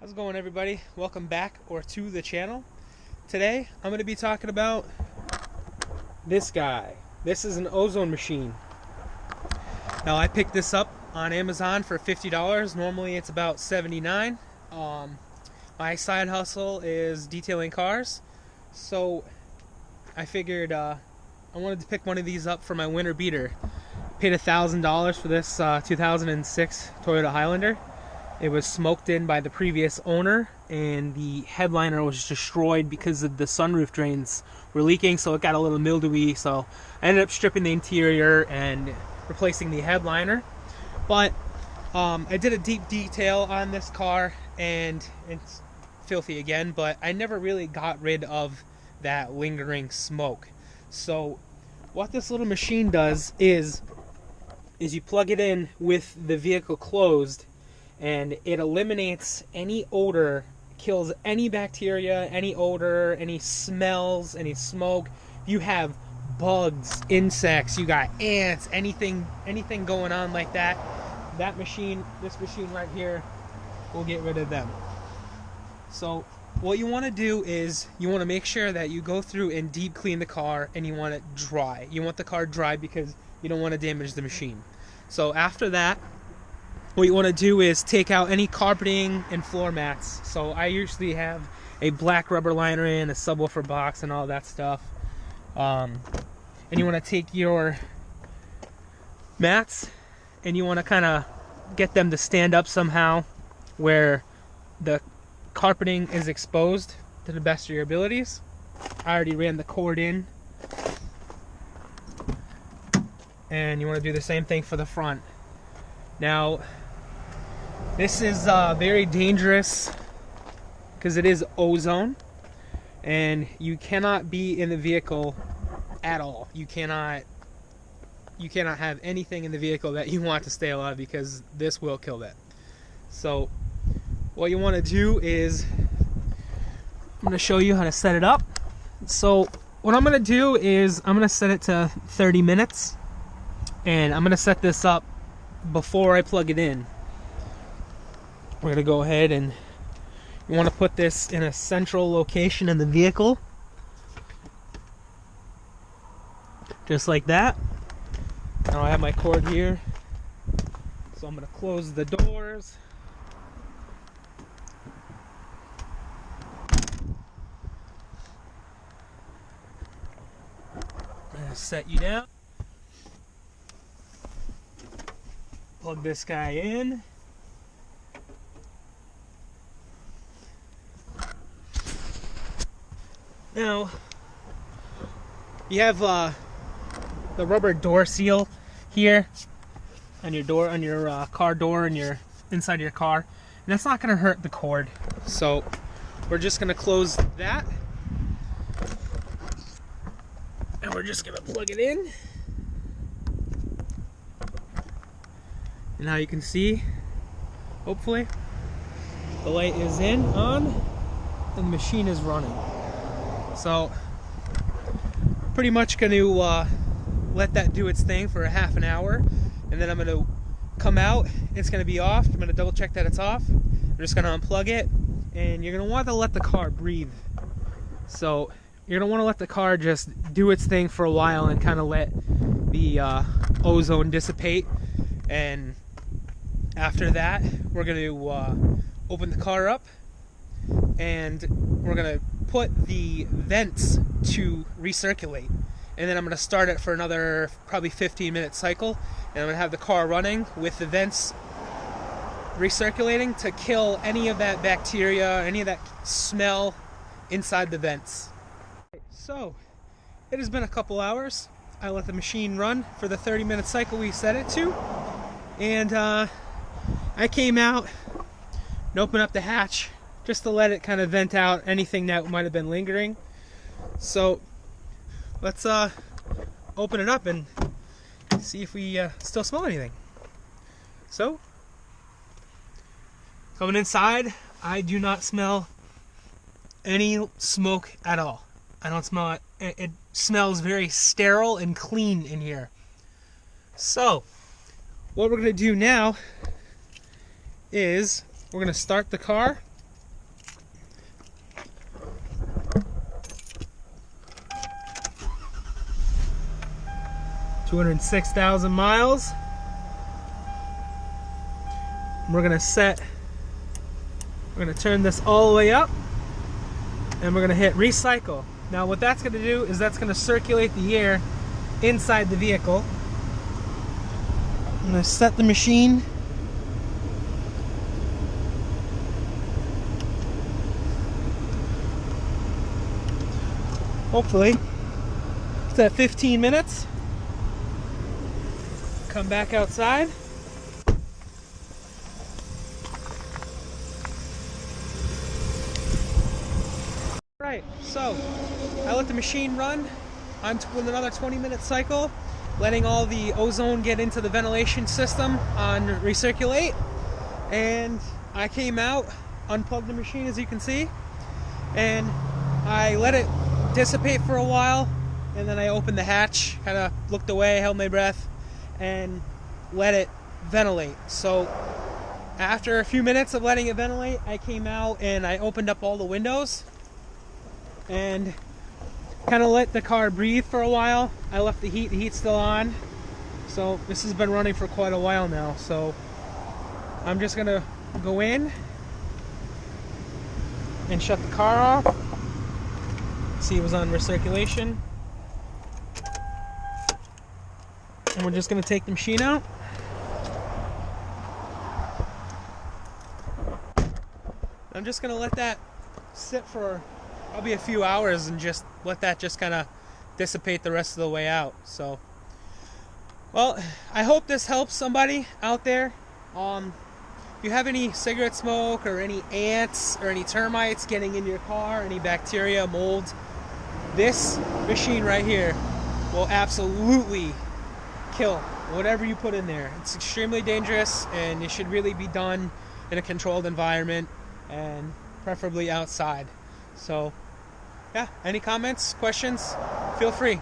How's it going, everybody? Welcome back to the channel. Today I'm going to be talking about this guy. This is an ozone machine. Now I picked this up on Amazon for $50. Normally it's about $79. My side hustle is detailing cars, so I figured I wanted to pick one of these up for my winter beater. Paid $1,000 for this 2006 Toyota Highlander. It was smoked in by the previous owner, and the headliner was destroyed because of the sunroof drains were leaking, so it got a little mildewy. So I ended up stripping the interior and replacing the headliner. But I did a deep detail on this car, and it's filthy again, but I never really got rid of that lingering smoke. So what this little machine does is you plug it in with the vehicle closed, and it eliminates any odor, kills any bacteria, any odor, any smells, any smoke. If you have bugs, insects, you got ants, anything going on like that, this machine right here will get rid of them. So what you want to do is you want to make sure that you go through and deep clean the car, and you want it dry. You want the car dry because you don't want to damage the machine. So after that, what you want to do is take out any carpeting and floor mats. So I usually have a black rubber liner in, a subwoofer box, and all that stuff. And you want to take your mats and you want to kind of get them to stand up somehow where the carpeting is exposed to the best of your abilities. I already ran the cord in. And you want to do the same thing for the front. Now, this is very dangerous because it is ozone, and you cannot be in the vehicle at all. You cannot have anything in the vehicle that you want to stay alive, because this will kill that. So what you want to do is, I'm going to show you how to set it up. So what I'm going to do is I'm going to set it to 30 minutes, and I'm going to set this up before I plug it in. We're going to go ahead, and you want to put this in a central location in the vehicle. Just like that. Now I have my cord here. So I'm going to close the doors. I'm going to set you down. Plug this guy in. Now, you have the rubber door seal here on your door, on your car door, and your inside of your car, and that's not going to hurt the cord. So we're just going to close that, and we're just going to plug it in. And now you can see, hopefully, the light is on, and the machine is running. So, pretty much going to let that do its thing for a half an hour, and then I'm going to come out. It's going to be off. I'm going to double check that it's off. I'm just going to unplug it, and you're going to want to let the car breathe. So, you're going to want to let the car just do its thing for a while and kind of let the ozone dissipate. And after that, we're going to open the car up, and we're going to put the vents to recirculate, and then I'm going to start it for another probably 15-minute cycle, and I'm going to have the car running with the vents recirculating to kill any of that bacteria, any of that smell inside the vents. So it has been a couple hours. I let the machine run for the 30-minute cycle we set it to, and I came out and opened up the hatch just to let it kind of vent out anything that might have been lingering. So let's open it up and see if we still smell anything. So, coming inside, I do not smell any smoke at all. I don't smell it. It smells very sterile and clean in here. So, what we're going to do now is we're going to start the car 206,000 miles. We're gonna turn this all the way up, and we're gonna hit recycle. Now what that's gonna do is that's gonna circulate the air inside the vehicle. I'm gonna set the machine. Hopefully it's at 15 minutes. Come back outside. Right, so I let the machine run on with another 20-minute cycle, letting all the ozone get into the ventilation system on recirculate. And I came out, unplugged the machine as you can see, and I let it dissipate for a while, and then I opened the hatch, kind of looked away, held my breath, and let it ventilate. So after a few minutes of letting it ventilate, I came out and I opened up all the windows and kind of let the car breathe for a while. I left the heat's still on. So this has been running for quite a while now. So I'm just gonna go in and shut the car off. See, it was on recirculation. And we're just gonna take the machine out. I'm just gonna let that sit for probably a few hours and just let that just kind of dissipate the rest of the way out. So, well, I hope this helps somebody out there. If you have any cigarette smoke or any ants or any termites getting in your car, any bacteria, mold, this machine right here will absolutely kill whatever you put in there. It's extremely dangerous, and it should really be done in a controlled environment and preferably outside. So yeah, any comments, questions, feel free.